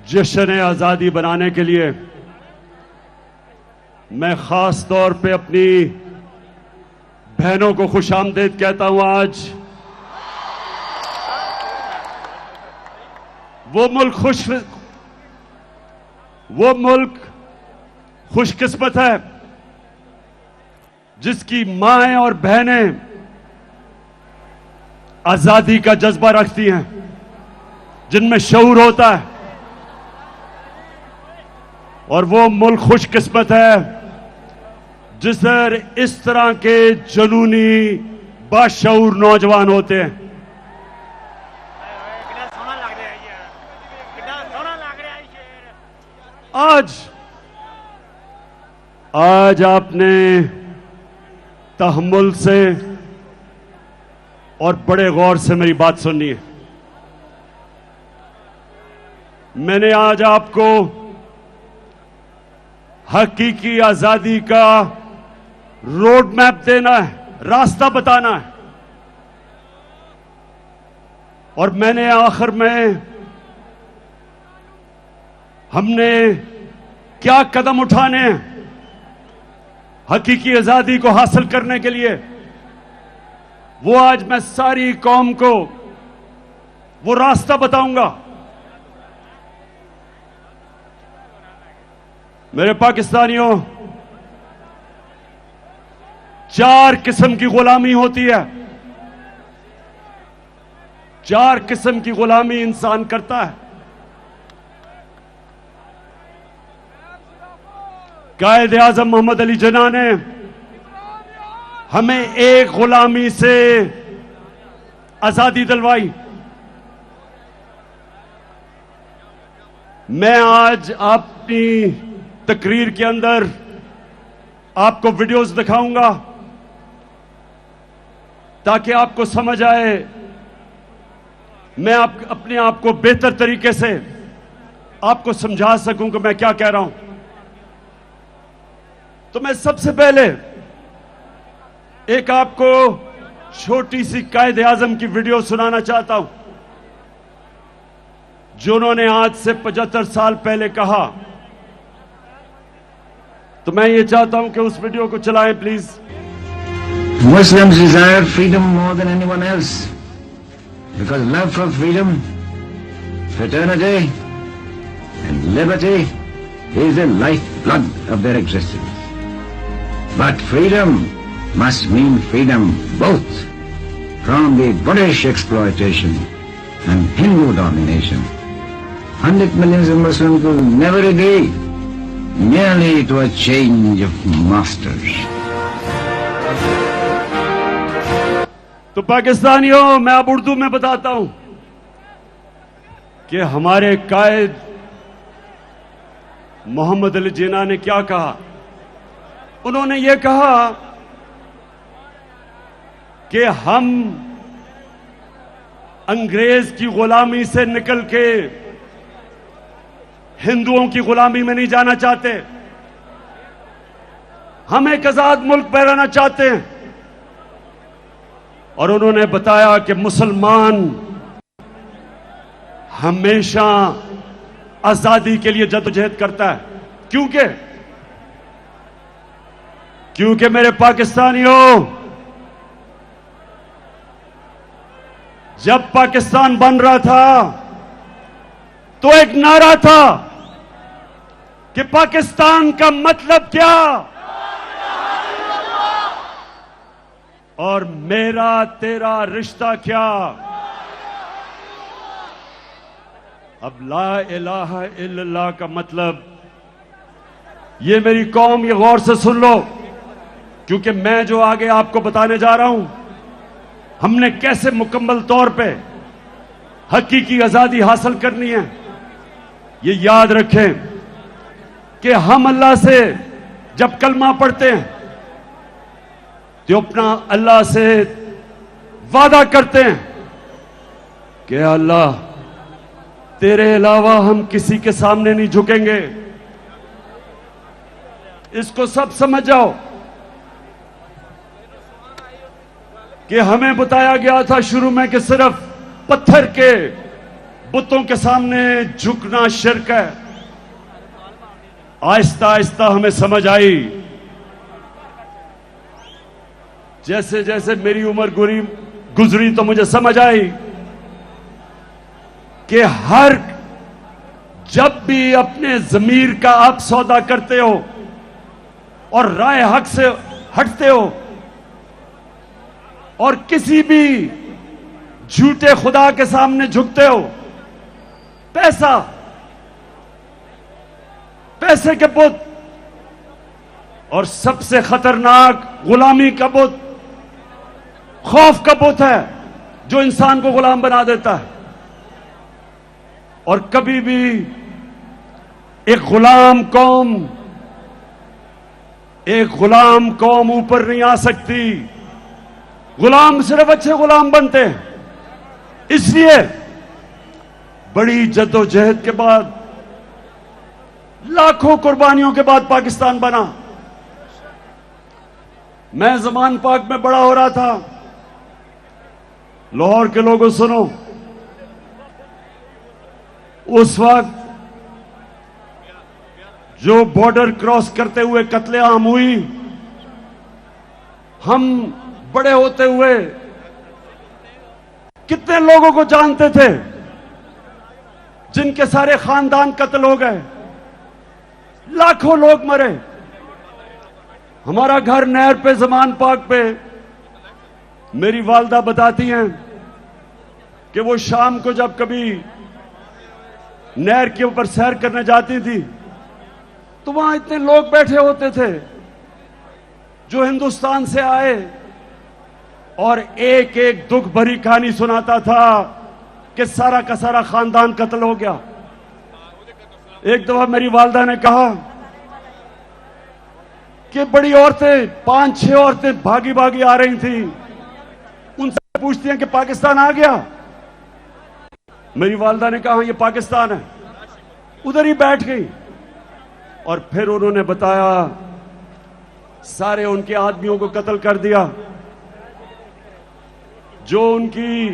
جشن آزادی بنانے کے لیے میں خاص طور پہ اپنی بہنوں کو خوش آمدید کہتا ہوں. آج وہ ملک خوش قسمت ہے جس کی مائیں اور بہنیں آزادی کا جذبہ رکھتی ہیں، جن میں شعور ہوتا ہے. اور وہ ملک خوش قسمت ہے جس پر اس طرح کے جنونی باشعور نوجوان ہوتے ہیں. آج آپ نے تحمل سے اور بڑے غور سے میری بات سننی ہے. میں نے آج آپ کو حقیقی آزادی کا روڈ میپ دینا ہے، راستہ بتانا ہے. اور میں نے آخر میں ہم نے کیا قدم اٹھانے ہیں حقیقی آزادی کو حاصل کرنے کے لیے، وہ آج میں ساری قوم کو وہ راستہ بتاؤں گا. میرے پاکستانیوں، 4 قسم کی غلامی ہوتی ہے. 4 قسم کی غلامی انسان کرتا ہے. قائد اعظم محمد علی جناح نے ہمیں ایک غلامی سے آزادی دلوائی. میں آج اپنی تقریر کے اندر آپ کو ویڈیوز دکھاؤں گا تاکہ آپ کو سمجھ آئے، میں اپنے آپ کو بہتر طریقے سے آپ کو سمجھا سکوں کہ میں کیا کہہ رہا ہوں. تو میں سب سے پہلے ایک آپ کو چھوٹی سی قائد اعظم کی ویڈیو سنانا چاہتا ہوں جو انہوں نے آج سے 75 سال پہلے کہا. تو میں یہ چاہتا ہوں کہ اس ویڈیو کو چلائیں please. Muslims desire freedom more than anyone else because love for freedom, fraternity and liberty is the lifeblood of their existence. But freedom must mean freedom both from the British exploitation and Hindu domination. 100 millions of Muslims will never agree merely to a change of masters. تو پاکستانیوں، میں اب اردو میں بتاتا ہوں کہ ہمارے قائد محمد علی جناح نے کیا کہا. انہوں نے یہ کہا کہ ہم انگریز کی غلامی سے نکل کے ہندوؤں کی غلامی میں نہیں جانا چاہتے، ہم ایک آزاد ملک میں رہنا چاہتے ہیں. اور انہوں نے بتایا کہ مسلمان ہمیشہ آزادی کے لیے جدوجہد کرتا ہے. کیونکہ میرے پاکستانیوں، جب پاکستان بن رہا تھا تو ایک نعرہ تھا کہ پاکستان کا مطلب کیا، اور میرا تیرا رشتہ کیا. اب لا الہ الا اللہ کا مطلب، یہ میری قوم یہ غور سے سن لو، کیونکہ میں جو آگے آپ کو بتانے جا رہا ہوں ہم نے کیسے مکمل طور پہ حقیقی آزادی حاصل کرنی ہے. یہ یاد رکھیں کہ ہم اللہ سے جب کلمہ پڑھتے ہیں تو اپنا اللہ سے وعدہ کرتے ہیں کہ اللہ تیرے علاوہ ہم کسی کے سامنے نہیں جھکیں گے. اس کو سب سمجھ جاؤ کہ ہمیں بتایا گیا تھا شروع میں کہ صرف پتھر کے بتوں کے سامنے جھکنا شرک ہے. آہستہ آہستہ ہمیں سمجھ آئی. جیسے جیسے میری عمر گزری تو مجھے سمجھ آئی کہ جب بھی اپنے ضمیر کا آپ سودا کرتے ہو اور رائے حق سے ہٹتے ہو اور کسی بھی جھوٹے خدا کے سامنے جھکتے ہو، پیسے کے بت اور سب سے خطرناک غلامی کا بت خوف کا بت ہے جو انسان کو غلام بنا دیتا ہے. اور کبھی بھی ایک غلام قوم اوپر نہیں آ سکتی. غلام صرف اچھے غلام بنتے ہیں. اس لیے بڑی جد و جہد کے بعد، لاکھوں قربانیوں کے بعد پاکستان بنا. میں زمان پاک میں بڑا ہو رہا تھا. لاہور کے لوگوں سنو، اس وقت جو بارڈر کراس کرتے ہوئے قتل عام ہوئی، ہم بڑے ہوتے ہوئے کتنے لوگوں کو جانتے تھے جن کے سارے خاندان قتل ہو گئے، لاکھوں لوگ مرے. ہمارا گھر نہر پہ، زمان پاک پہ. میری والدہ بتاتی ہیں کہ وہ شام کو جب کبھی نہر کے اوپر سیر کرنے جاتی تھی تو وہاں اتنے لوگ بیٹھے ہوتے تھے جو ہندوستان سے آئے، اور ایک ایک دکھ بھری کہانی سناتا تھا کہ سارا کا سارا خاندان قتل ہو گیا. ایک دفعہ میری والدہ نے کہا کہ بڑی عورتیں، 5-6 عورتیں بھاگی بھاگی آ رہی تھیں. ان سے پوچھتی ہیں کہ پاکستان آ گیا؟ میری والدہ نے کہا یہ پاکستان ہے. ادھر ہی بیٹھ گئی. اور پھر انہوں نے بتایا سارے ان کے آدمیوں کو قتل کر دیا، جو ان کی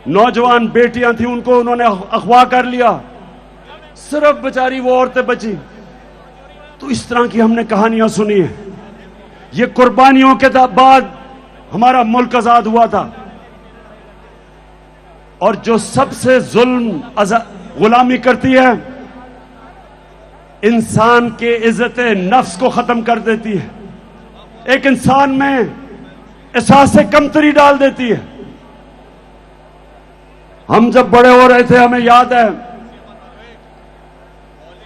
نوجوان بیٹیاں تھیں ان کو انہوں نے اغوا کر لیا، صرف بیچاری وہ عورتیں بچی. تو اس طرح کی ہم نے کہانیاں سنی ہیں. یہ قربانیوں کے بعد ہمارا ملک آزاد ہوا تھا. اور جو سب سے غلامی کرتی ہے، انسان کے عزت نفس کو ختم کر دیتی ہے، ایک انسان میں احساس کمتری ڈال دیتی ہے. ہم جب بڑے ہو رہے تھے ہمیں یاد ہے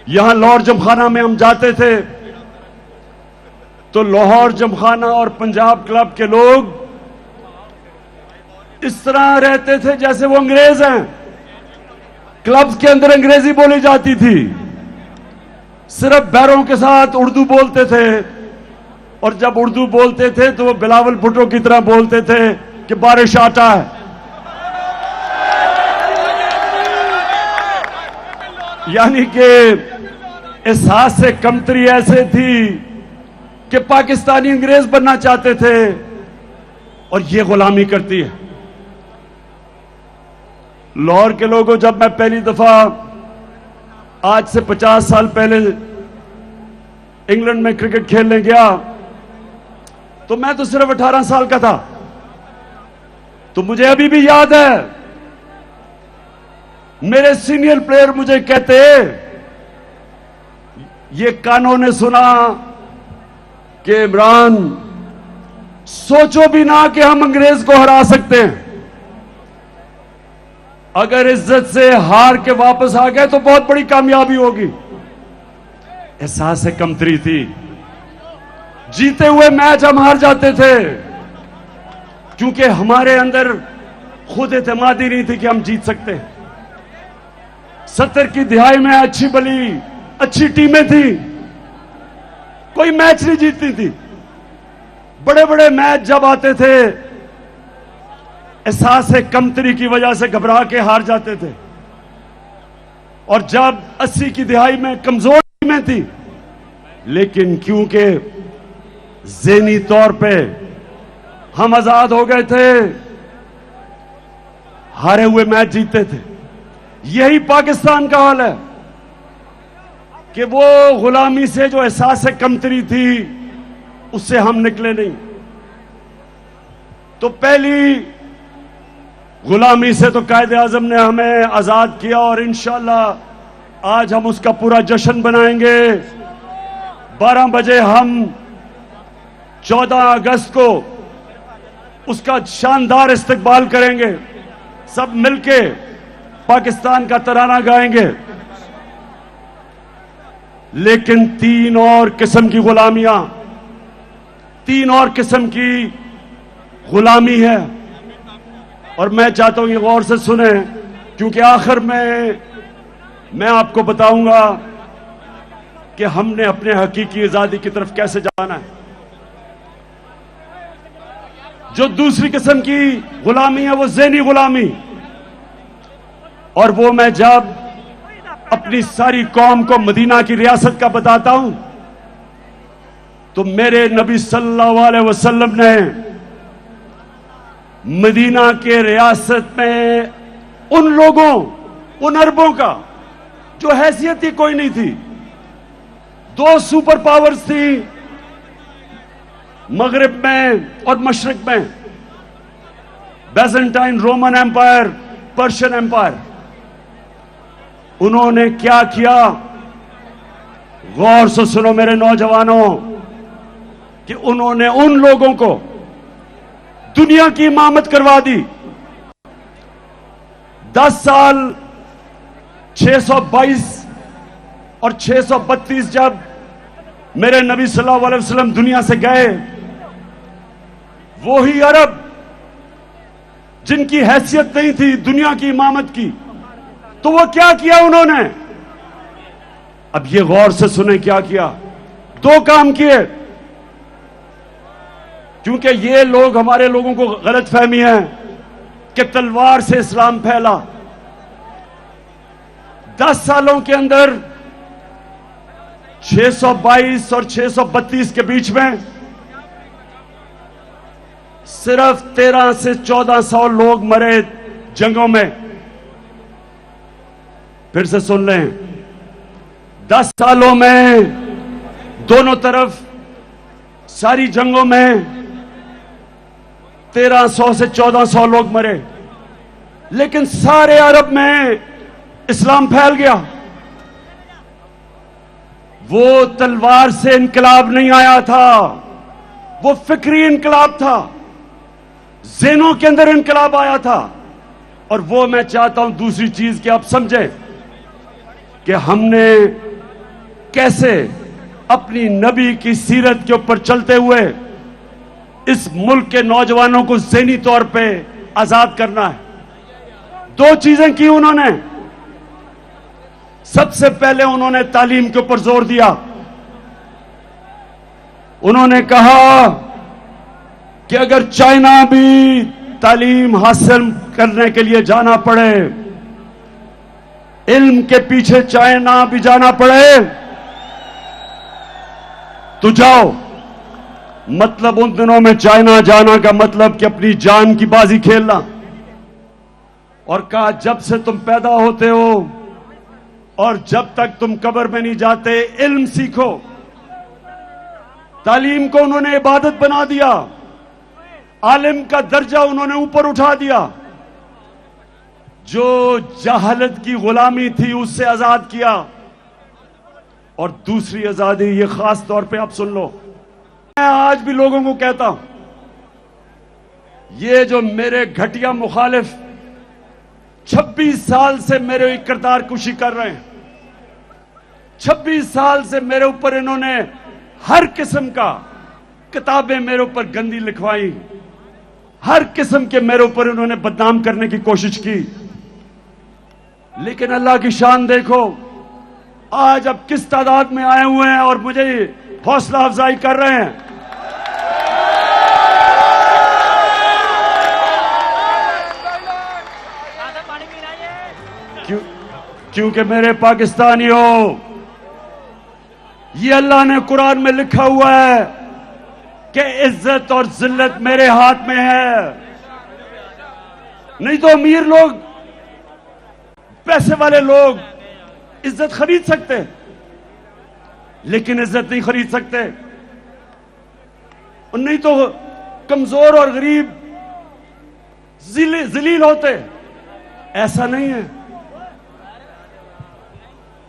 یہاں لاہور جمخانہ میں ہم جاتے تھے تو لاہور جمخانہ اور پنجاب کلب کے لوگ اس طرح رہتے تھے جیسے وہ انگریز ہیں. کلبز کے اندر انگریزی بولی جاتی تھی، صرف بیروں کے ساتھ اردو بولتے تھے، اور جب اردو بولتے تھے تو وہ بلاول بھٹو کی طرح بولتے تھے کہ بارش آٹا ہے. یعنی کہ احساس کمتری ایسے تھی کہ پاکستانی انگریز بننا چاہتے تھے، اور یہ غلامی کرتی ہے. لاہور کے لوگوں، جب میں پہلی دفعہ آج سے 50 سال پہلے انگلینڈ میں کرکٹ کھیلنے گیا تو میں تو صرف 18 سال کا تھا. تو مجھے ابھی بھی یاد ہے میرے سینئر پلیئر مجھے کہتے یہ کانوں نے سنا کہ عمران سوچو بھی نہ کہ ہم انگریز کو ہرا سکتے ہیں، اگر عزت سے ہار کے واپس آ گئے تو بہت بڑی کامیابی ہوگی. احساس کمتری تھی. جیتے ہوئے میچ ہم ہار جاتے تھے کیونکہ ہمارے اندر خود اعتمادی نہیں تھی کہ ہم جیت سکتے. 70 کی دہائی میں اچھی بلی اچھی ٹیمیں تھیں، کوئی میچ نہیں جیتتی تھی. بڑے بڑے میچ جب آتے تھے احساس کمتری کی وجہ سے گھبرا کے ہار جاتے تھے. اور جب 80 کی دہائی میں کمزور ٹیمیں تھی، لیکن کیونکہ ذہنی طور پہ ہم آزاد ہو گئے تھے، ہارے ہوئے میچ جیتے تھے. یہی پاکستان کا حال ہے کہ وہ غلامی سے جو احساس کمتری تھی اس سے ہم نکلے نہیں. تو پہلی غلامی سے تو قائد اعظم نے ہمیں آزاد کیا اور انشاءاللہ آج ہم اس کا پورا جشن بنائیں گے. 12 بجے ہم 14 اگست کو اس کا شاندار استقبال کریں گے. سب مل کے پاکستان کا ترانہ گائیں گے. لیکن 3 اور قسم کی غلامیاں، 3 اور قسم کی غلامی ہے، اور میں چاہتا ہوں یہ غور سے سنیں، کیونکہ آخر میں آپ کو بتاؤں گا کہ ہم نے اپنے حقیقی آزادی کی طرف کیسے جانا ہے. جو دوسری قسم کی غلامی ہے وہ ذہنی غلامی، اور وہ میں جب اپنی ساری قوم کو مدینہ کی ریاست کا بتاتا ہوں تو میرے نبی صلی اللہ علیہ وسلم نے مدینہ کے ریاست میں ان لوگوں، ان عربوں کا جو حیثیت ہی کوئی نہیں تھی، 2 سپر پاورز تھی مغرب میں اور مشرق میں، Byzantine Roman Empire, Persian Empire. انہوں نے کیا کیا؟ غور سے سنو میرے نوجوانوں، کہ انہوں نے ان لوگوں کو دنیا کی امامت کروا دی. 10 سال 622 اور 632 جب میرے نبی صلی اللہ علیہ وسلم دنیا سے گئے، وہی عرب جن کی حیثیت نہیں تھی دنیا کی امامت کی، تو وہ کیا کیا انہوں نے؟ اب یہ غور سے سنیں کیا کیا. 2 کام کیے، کیونکہ یہ لوگ، ہمارے لوگوں کو غلط فہمی ہے کہ تلوار سے اسلام پھیلا. 10 سالوں کے اندر 622 اور 632 کے بیچ میں صرف 13 سے 1400 لوگ مرے جنگوں میں. پھر سے سن لیں، 10 سالوں میں دونوں طرف ساری جنگوں میں 1300 سے 1400 لوگ مرے، لیکن سارے عرب میں اسلام پھیل گیا. وہ تلوار سے انقلاب نہیں آیا تھا، وہ فکری انقلاب تھا، ذہنوں کے اندر انقلاب آیا تھا. اور وہ میں چاہتا ہوں دوسری چیز کہ آپ سمجھیں کہ ہم نے کیسے اپنی نبی کی سیرت کے اوپر چلتے ہوئے اس ملک کے نوجوانوں کو ذہنی طور پہ آزاد کرنا ہے. 2 چیزیں کی انہوں نے. سب سے پہلے انہوں نے تعلیم کے اوپر زور دیا. انہوں نے کہا کہ اگر چائنا بھی تعلیم حاصل کرنے کے لیے جانا پڑے، علم کے پیچھے چائنا بھی جانا پڑے، تو جاؤ. مطلب ان دنوں میں چائنا جانا کا مطلب کہ اپنی جان کی بازی کھیلنا. اور کہا جب سے تم پیدا ہوتے ہو اور جب تک تم قبر میں نہیں جاتے، علم سیکھو. تعلیم کو انہوں نے عبادت بنا دیا، عالم کا درجہ انہوں نے اوپر اٹھا دیا. جو جہالت کی غلامی تھی اس سے آزاد کیا. اور دوسری آزادی، یہ خاص طور پہ آپ سن لو، میں آج بھی لوگوں کو کہتا ہوں، یہ جو میرے گھٹیا مخالف 26 سال سے میرے کردار کشی کر رہے ہیں، 26 سال سے میرے اوپر انہوں نے ہر قسم کا کتابیں میرے اوپر گندی لکھوائی، ہر قسم کے میرے اوپر انہوں نے بدنام کرنے کی کوشش کی. لیکن اللہ کی شان دیکھو، آج اب کس تعداد میں آئے ہوئے ہیں اور مجھے حوصلہ افزائی کر رہے ہیں. کیونکہ میرے پاکستانیوں، یہ اللہ نے قرآن میں لکھا ہوا ہے کہ عزت اور ذلت میرے ہاتھ میں ہے. نہیں تو امیر لوگ پیسے والے لوگ عزت خرید سکتے لیکن عزت نہیں خرید سکتے، اور نہیں تو کمزور اور غریب ذلیل ہوتے. ایسا نہیں ہے.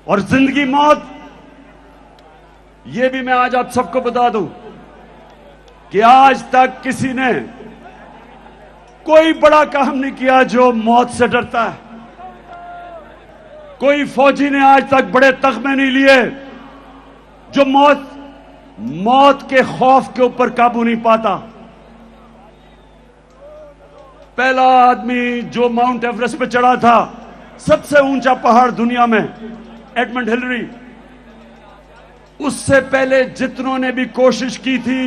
اور زندگی موت، یہ بھی میں آج آپ سب کو بتا دوں کہ آج تک کسی نے کوئی بڑا کام نہیں کیا جو موت سے ڈرتا ہے. کوئی فوجی نے آج تک بڑے تغمے نہیں لیے جو موت کے خوف کے اوپر قابو نہیں پاتا. پہلا آدمی جو ماؤنٹ ایورسٹ پہ چڑھا تھا، سب سے اونچا پہاڑ دنیا میں، ایڈمنڈ ہلری، اس سے پہلے جتنوں نے بھی کوشش کی تھی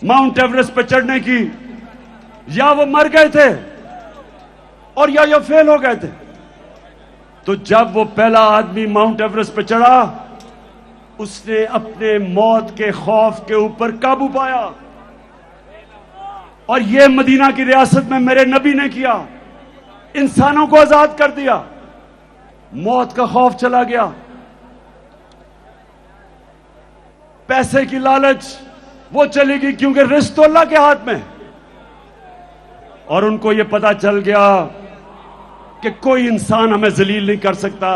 ماؤنٹ ایورسٹ پہ چڑھنے کی، یا وہ مر گئے تھے اور یا فیل ہو گئے تھے. تو جب وہ پہلا آدمی ماؤنٹ ایورسٹ پہ چڑھا، اس نے اپنے موت کے خوف کے اوپر قابو پایا. اور یہ مدینہ کی ریاست میں میرے نبی نے کیا، انسانوں کو آزاد کر دیا، موت کا خوف چلا گیا. پیسے کی لالچ وہ چلے گی کیونکہ رزق تو اللہ کے ہاتھ میں. اور ان کو یہ پتا چل گیا کہ کوئی انسان ہمیں ذلیل نہیں کر سکتا.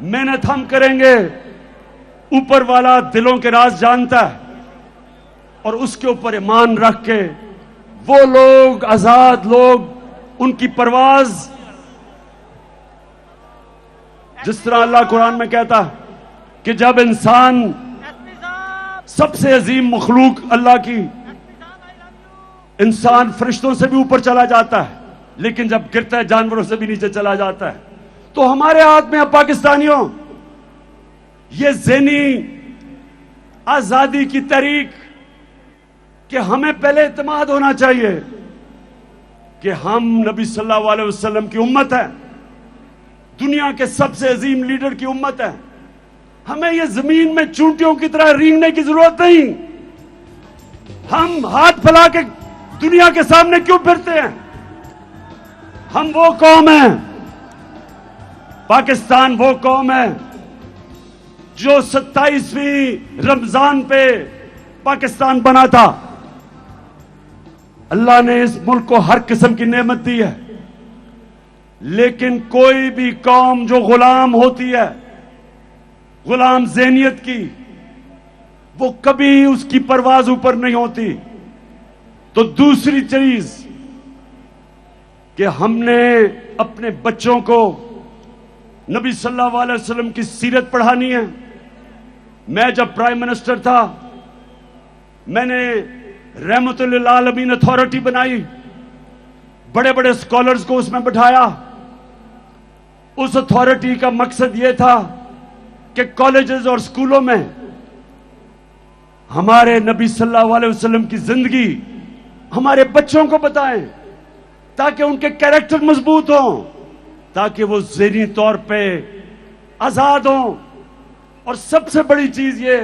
محنت ہم کریں گے، اوپر والا دلوں کے راز جانتا ہے، اور اس کے اوپر ایمان رکھ کے وہ لوگ، آزاد لوگ، ان کی پرواز، جس طرح اللہ قرآن میں کہتا ہے کہ جب انسان، سب سے عظیم مخلوق اللہ کی، انسان فرشتوں سے بھی اوپر چلا جاتا ہے لیکن جب گرتا ہے جانوروں سے بھی نیچے چلا جاتا ہے. تو ہمارے ہاتھ میں اب پاکستانیوں یہ ذہنی آزادی کی تحریک کہ ہمیں پہلے اعتماد ہونا چاہیے کہ ہم نبی صلی اللہ علیہ وسلم کی امت ہے، دنیا کے سب سے عظیم لیڈر کی امت ہے. ہمیں یہ زمین میں چونٹیوں کی طرح رینگنے کی ضرورت نہیں. ہم ہاتھ پھیلا کے دنیا کے سامنے کیوں پھرتے ہیں؟ ہم وہ قوم ہیں، پاکستان وہ قوم ہے جو 27ویں رمضان پہ پاکستان بنا تھا. اللہ نے اس ملک کو ہر قسم کی نعمت دی ہے، لیکن کوئی بھی قوم جو غلام ہوتی ہے، غلام ذہنیت کی، وہ کبھی اس کی پرواز اوپر نہیں ہوتی. تو دوسری چیز کہ ہم نے اپنے بچوں کو نبی صلی اللہ علیہ وسلم کی سیرت پڑھانی ہے. میں جب پرائم منسٹر تھا، میں نے رحمت للعالمین اتھارٹی بنائی، بڑے بڑے اسکالرز کو اس میں بٹھایا. اس اتھارٹی کا مقصد یہ تھا کہ کالجز اور اسکولوں میں ہمارے نبی صلی اللہ علیہ وسلم کی زندگی ہمارے بچوں کو بتائیں تاکہ ان کے کیریکٹر مضبوط ہوں، تاکہ وہ ذہنی طور پہ آزاد ہوں. اور سب سے بڑی چیز یہ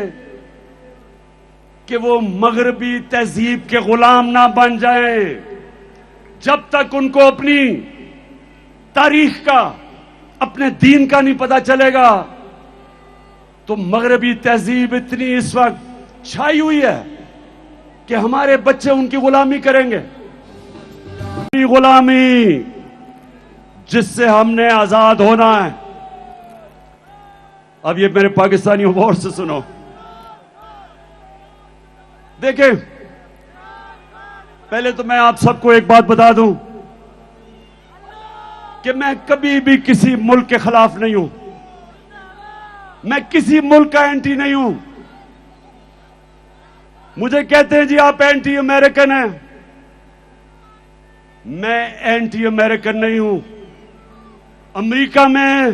کہ وہ مغربی تہذیب کے غلام نہ بن جائیں. جب تک ان کو اپنی تاریخ کا، اپنے دین کا نہیں پتا چلے گا، تو مغربی تہذیب اتنی اس وقت چھائی ہوئی ہے کہ ہمارے بچے ان کی غلامی کریں گے. غلامی جس سے ہم نے آزاد ہونا ہے. اب یہ میرے پاکستانیوں غور سے سنو. دیکھیں، پہلے تو میں آپ سب کو ایک بات بتا دوں کہ میں کبھی بھی کسی ملک کے خلاف نہیں ہوں، میں کسی ملک کا اینٹی نہیں ہوں. مجھے کہتے ہیں جی آپ اینٹی امریکن ہیں. میں اینٹی امریکن نہیں ہوں. امریکہ میں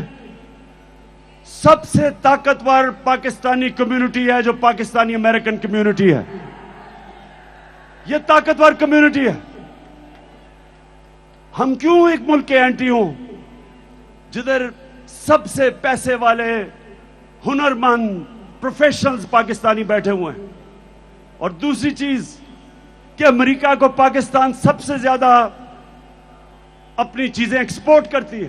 سب سے طاقتور پاکستانی کمیونٹی ہے جو پاکستانی امریکن کمیونٹی ہے. یہ طاقتور کمیونٹی ہے. ہم کیوں ایک ملک کے اینٹی ہوں جدھر سب سے پیسے والے ہنرمند پروفیشنلز پاکستانی بیٹھے ہوئے ہیں؟ اور دوسری چیز کہ امریکہ کو پاکستان سب سے زیادہ اپنی چیزیں ایکسپورٹ کرتی ہے.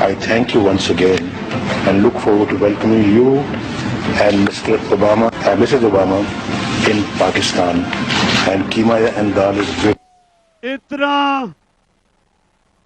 I thank you once again and look forward to welcoming you and Mr. Obama and Mrs. Obama in Pakistan. And Keema and Dal is very